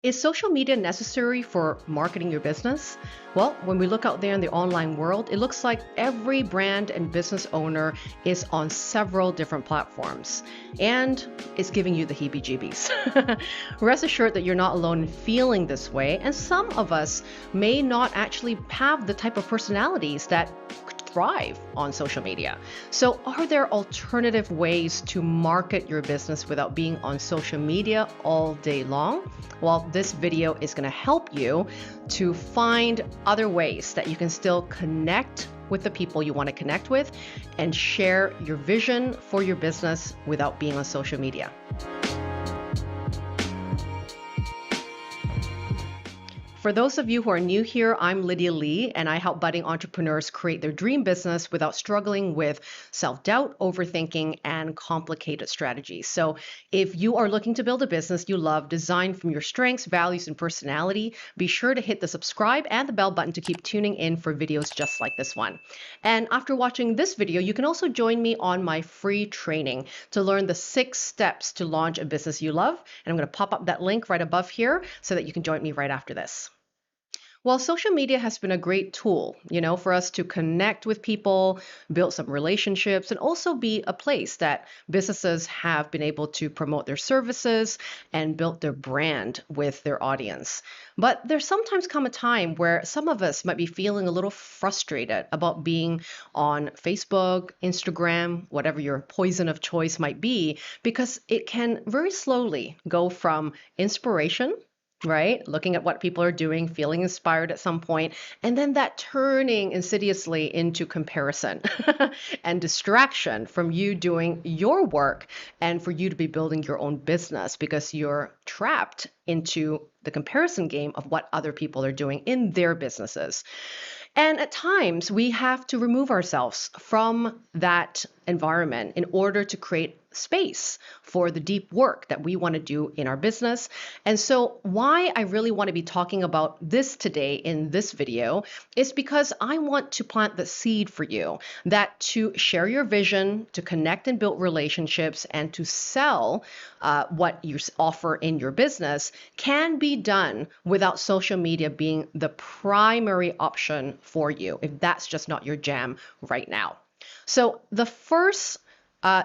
Is social media necessary for marketing your business? Well, when we look out there in the online world, it looks like every brand and business owner is on several different platforms, and it's giving you the heebie jeebies. Rest assured that you're not alone in feeling this way, and some of us may not actually have the type of personalities that thrive on social media. So, are there alternative ways to market your business without being on social media all day long? Well, this video is going to help you to find other ways that you can still connect with the people you want to connect with and share your vision for your business without being on social media. For those of you who are new here, I'm Lydia Lee, and I help budding entrepreneurs create their dream business without struggling with self-doubt, overthinking, and complicated strategies. So if you are looking to build a business you love, designed from your strengths, values, and personality, be sure to hit the subscribe and the bell button to keep tuning in for videos just like this one. And after watching this video, you can also join me on my free training to learn the 6 steps to launch a business you love. And I'm going to pop up that link right above here so that you can join me right after this. Well, social media has been a great tool, for us to connect with people, build some relationships, and also be a place that businesses have been able to promote their services and build their brand with their audience. But there's sometimes come a time where some of us might be feeling a little frustrated about being on Facebook, Instagram, whatever your poison of choice might be, because it can very slowly go from inspiration, right? Looking at what people are doing, feeling inspired at some point, and then that turning insidiously into comparison and distraction from you doing your work and for you to be building your own business because you're trapped into the comparison game of what other people are doing in their businesses. And at times, we have to remove ourselves from that environment in order to create space for the deep work that we want to do in our business. And so why I really want to be talking about this today in this video is because I want to plant the seed for you that to share your vision, to connect and build relationships, and to sell what you offer in your business can be done without social media being the primary option for you, if that's just not your jam right now. So the first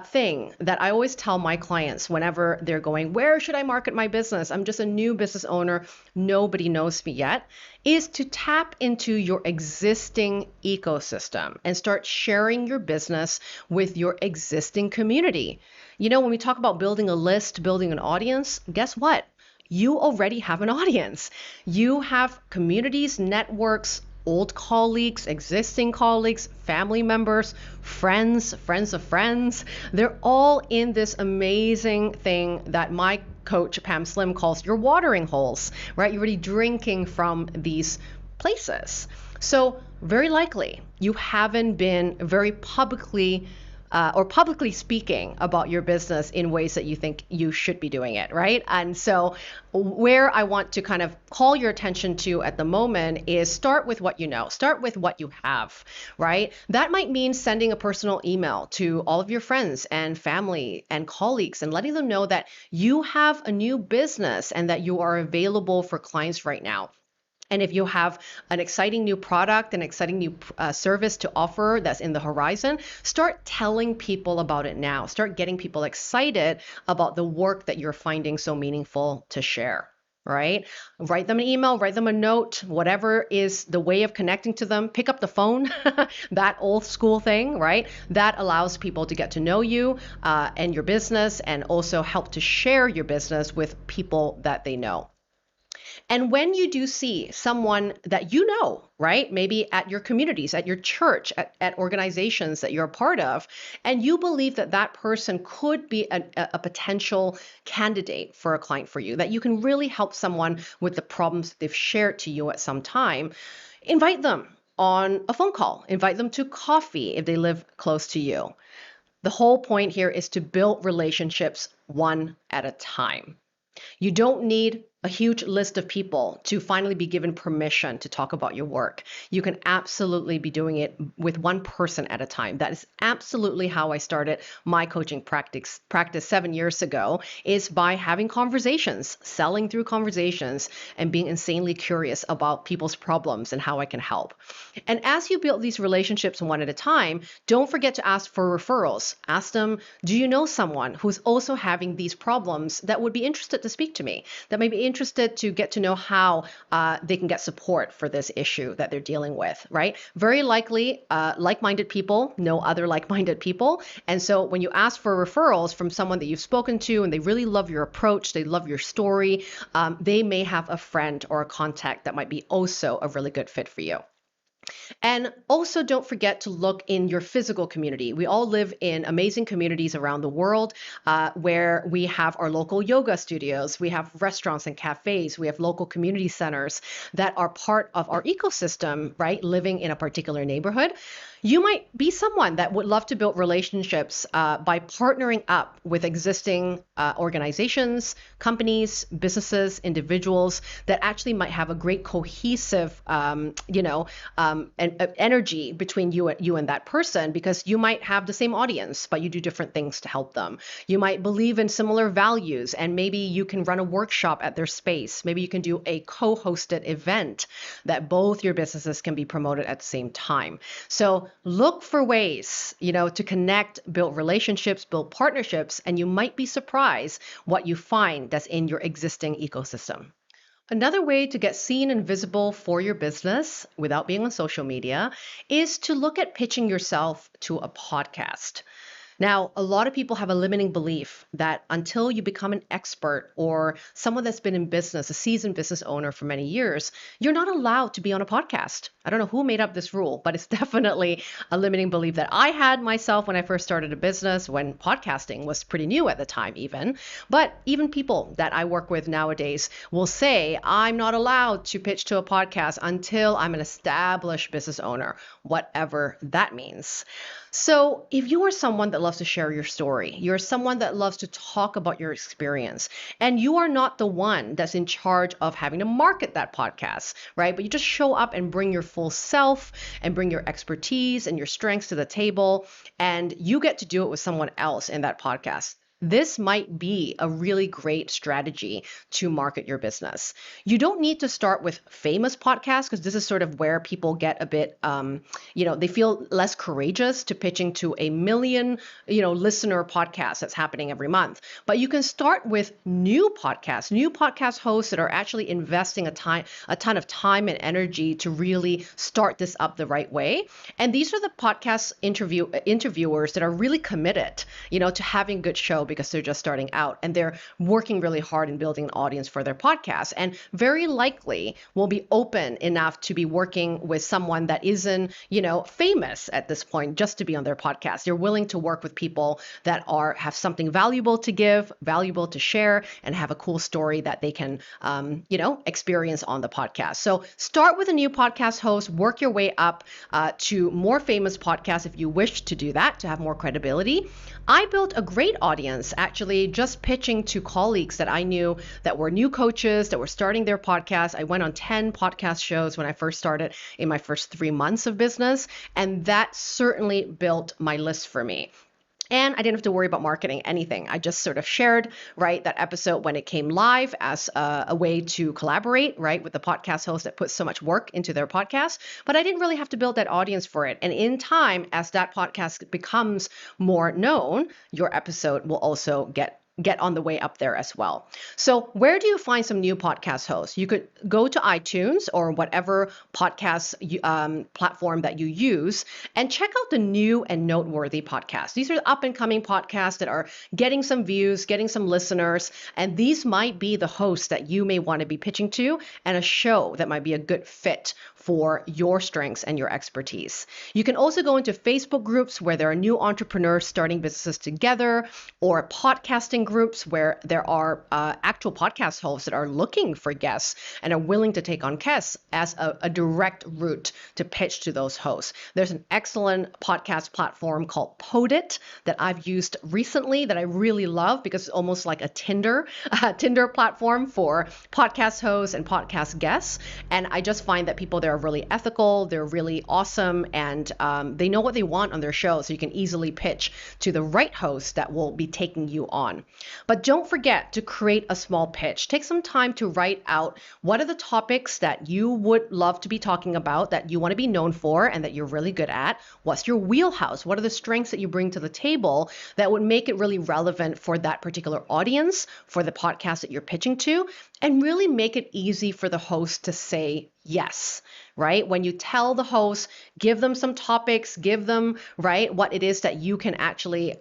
thing that I always tell my clients whenever they're going, where should I market my business? I'm just a new business owner. Nobody knows me yet, is to tap into your existing ecosystem and start sharing your business with your existing community. When we talk about building a list, building an audience, guess what? You already have an audience. You have communities, networks, old colleagues, existing colleagues, family members, friends of friends. They're all in this amazing thing that my coach, Pam Slim, calls your watering holes, right? You're already drinking from these places. So very likely you haven't been very publicly speaking about your business in ways that you think you should be doing it, right? And so where I want to kind of call your attention to at the moment is start with what you know, start with what you have, right? That might mean sending a personal email to all of your friends and family and colleagues and letting them know that you have a new business and that you are available for clients right now. And if you have an exciting new product, an exciting new service to offer that's in the horizon, start telling people about it now. Start getting people excited about the work that you're finding so meaningful to share, right? Write them an email, write them a note, whatever is the way of connecting to them. Pick up the phone, that old school thing, right? That allows people to get to know you and your business and also help to share your business with people that they know. And when you do see someone that you know, right, maybe at your communities, at your church, at organizations that you're a part of, and you believe that that person could be a potential candidate for a client for you, that you can really help someone with the problems that they've shared to you at some time, invite them on a phone call, invite them to coffee if they live close to you. The whole point here is to build relationships one at a time. You don't need a huge list of people to finally be given permission to talk about your work. You can absolutely be doing it with one person at a time. That is absolutely how I started my coaching practice 7 years ago, is by having conversations, selling through conversations, and being insanely curious about people's problems and how I can help. And as you build these relationships one at a time, don't forget to ask for referrals. Ask them, do you know someone who's also having these problems that would be interested to speak to me, that may be interested to get to know how they can get support for this issue that they're dealing with, right? Very likely, like-minded people know other like-minded people. And so when you ask for referrals from someone that you've spoken to and they really love your approach, they love your story, they may have a friend or a contact that might be also a really good fit for you. And also don't forget to look in your physical community. We all live in amazing communities around the world where we have our local yoga studios, we have restaurants and cafes, we have local community centers that are part of our ecosystem, right? Living in a particular neighborhood. You might be someone that would love to build relationships by partnering up with existing organizations, companies, businesses, individuals that actually might have a great cohesive, energy between you and that person, because you might have the same audience, but you do different things to help them. You might believe in similar values, and maybe you can run a workshop at their space. Maybe you can do a co-hosted event that both your businesses can be promoted at the same time. So look for ways, to connect, build relationships, build partnerships, and you might be surprised what you find that's in your existing ecosystem. Another way to get seen and visible for your business without being on social media is to look at pitching yourself to a podcast. Now, a lot of people have a limiting belief that until you become an expert or someone that's been in business, a seasoned business owner for many years, you're not allowed to be on a podcast. I don't know who made up this rule, but it's definitely a limiting belief that I had myself when I first started a business, when podcasting was pretty new at the time even. But even people that I work with nowadays will say, I'm not allowed to pitch to a podcast until I'm an established business owner, whatever that means. So if you are someone that loves to share your story, you're someone that loves to talk about your experience, and you are not the one that's in charge of having to market that podcast, right? But you just show up and bring your full self and bring your expertise and your strengths to the table, and you get to do it with someone else in that podcast. This might be a really great strategy to market your business. You don't need to start with famous podcasts, because this is sort of where people get a bit, they feel less courageous to pitching to a million, listener podcast that's happening every month. But you can start with new podcast hosts that are actually investing a ton of time and energy to really start this up the right way. And these are the podcast interviewers that are really committed, to having a good show, because they're just starting out and they're working really hard in building an audience for their podcast, and very likely will be open enough to be working with someone that isn't, famous at this point just to be on their podcast. They're willing to work with people that have something valuable to give, valuable to share, and have a cool story that they can, experience on the podcast. So start with a new podcast host, work your way up to more famous podcasts if you wish to do that, to have more credibility. I built a great audience actually just pitching to colleagues that I knew that were new coaches that were starting their podcast. I went on 10 podcast shows when I first started in my first 3 months of business, and that certainly built my list for me. And I didn't have to worry about marketing anything. I just sort of shared, right, that episode when it came live as a way to collaborate, right, with the podcast host that puts so much work into their podcast. But I didn't really have to build that audience for it. And in time, as that podcast becomes more known, your episode will also get on the way up there as well. So where do you find some new podcast hosts? You could go to iTunes or whatever podcast platform that you use and check out the new and noteworthy podcasts. These are up and coming podcasts that are getting some views, getting some listeners, and these might be the hosts that you may want to be pitching to, and a show that might be a good fit for your strengths and your expertise. You can also go into Facebook groups where there are new entrepreneurs starting businesses together, or podcasting networking groups where there are actual podcast hosts that are looking for guests and are willing to take on guests as a direct route to pitch to those hosts. There's an excellent podcast platform called Podit that I've used recently that I really love because it's almost like a Tinder platform for podcast hosts and podcast guests. And I just find that people there are really ethical, they're really awesome, and they know what they want on their show, so you can easily pitch to the right host that will be taking you on. But don't forget to create a small pitch. Take some time to write out what are the topics that you would love to be talking about, that you want to be known for and that you're really good at. What's your wheelhouse? What are the strengths that you bring to the table that would make it really relevant for that particular audience, for the podcast that you're pitching to, and really make it easy for the host to say yes, right? When you tell the host, give them some topics, give them, right, what it is that you can actually,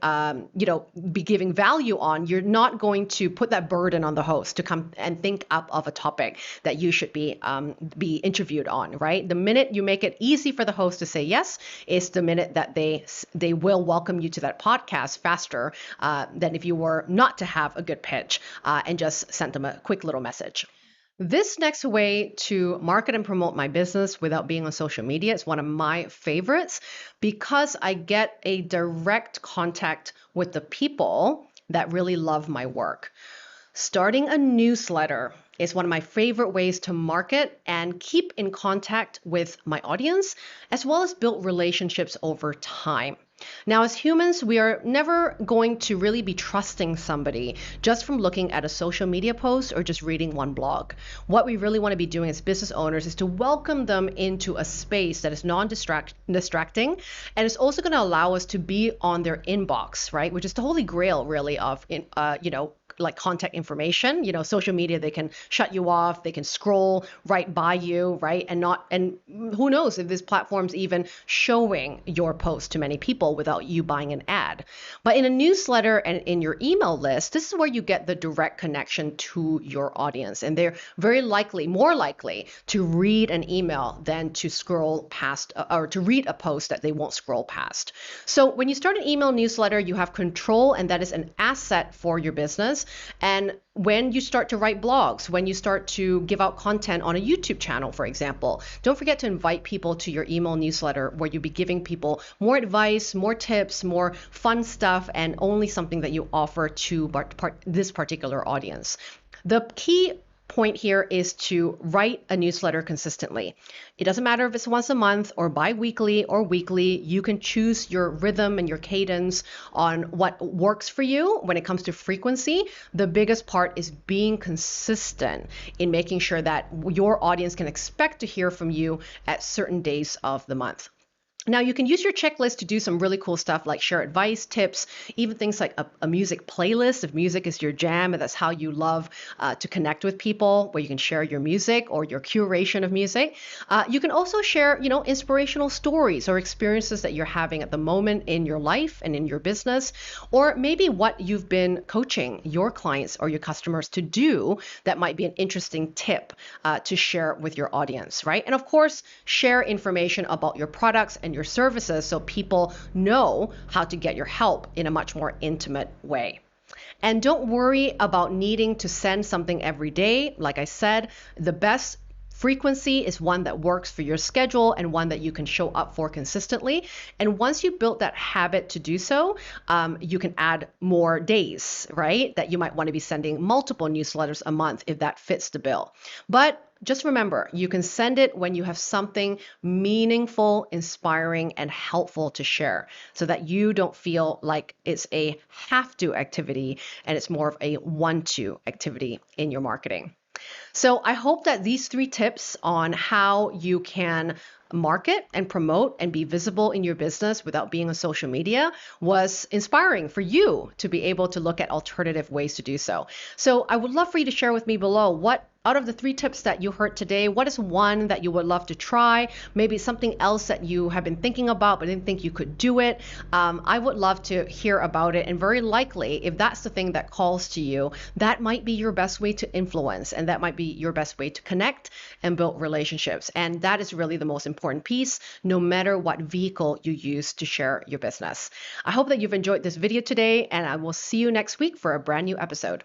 be giving value on. You're not going to put that burden on the host to come and think up of a topic that you should be interviewed on, right? The minute you make it easy for the host to say yes is the minute that they will welcome you to that podcast faster than if you were not to have a good pitch and just sent them a quick little message. This next way to market and promote my business without being on social media is one of my favorites because I get a direct contact with the people that really love my work. Starting a newsletter is one of my favorite ways to market and keep in contact with my audience, as well as build relationships over time. Now, as humans, we are never going to really be trusting somebody just from looking at a social media post or just reading one blog. What we really want to be doing as business owners is to welcome them into a space that is non-distracting, and it's also going to allow us to be on their inbox, right? Which is the holy grail, really, of like contact information. Social media, they can shut you off, they can scroll right by you, right? And who knows if this platform's even showing your post to many people without you buying an ad. But in a newsletter and in your email list, this is where you get the direct connection to your audience. And they're more likely to read an email than to scroll past or to read a post that they won't scroll past. So when you start an email newsletter, you have control, and that is an asset for your business. And when you start to write blogs, when you start to give out content on a YouTube channel, for example, don't forget to invite people to your email newsletter where you'll be giving people more advice, more tips, more fun stuff, and only something that you offer to this particular audience. The key point here is to write a newsletter consistently. It doesn't matter if it's once a month or bi-weekly or weekly. You can choose your rhythm and your cadence on what works for you when it comes to frequency. The biggest part is being consistent in making sure that your audience can expect to hear from you at certain days of the month. Now, you can use your checklist to do some really cool stuff like share advice, tips, even things like a music playlist. If music is your jam and that's how you love to connect with people, where you can share your music or your curation of music. You can also share, inspirational stories or experiences that you're having at the moment in your life and in your business, or maybe what you've been coaching your clients or your customers to do that might be an interesting tip to share with your audience, right? And of course, share information about your products and your services so people know how to get your help in a much more intimate way. And don't worry about needing to send something every day. Like I said, the best frequency is one that works for your schedule and one that you can show up for consistently. And once you build that habit to do so, you can add more days, right? That you might want to be sending multiple newsletters a month if that fits the bill. But just remember, you can send it when you have something meaningful, inspiring, and helpful to share so that you don't feel like it's a have-to activity and it's more of a want-to activity in your marketing. So I hope that these 3 tips on how you can market and promote and be visible in your business without being on social media was inspiring for you to be able to look at alternative ways to do so. So I would love for you to share with me below what out of the 3 tips that you heard today, what is one that you would love to try? Maybe something else that you have been thinking about but didn't think you could do it. I would love to hear about it. And very likely, if that's the thing that calls to you, that might be your best way to influence. And that might be be your best way to connect and build relationships. And that is really the most important piece, no matter what vehicle you use to share your business. I hope that you've enjoyed this video today, and I will see you next week for a brand new episode.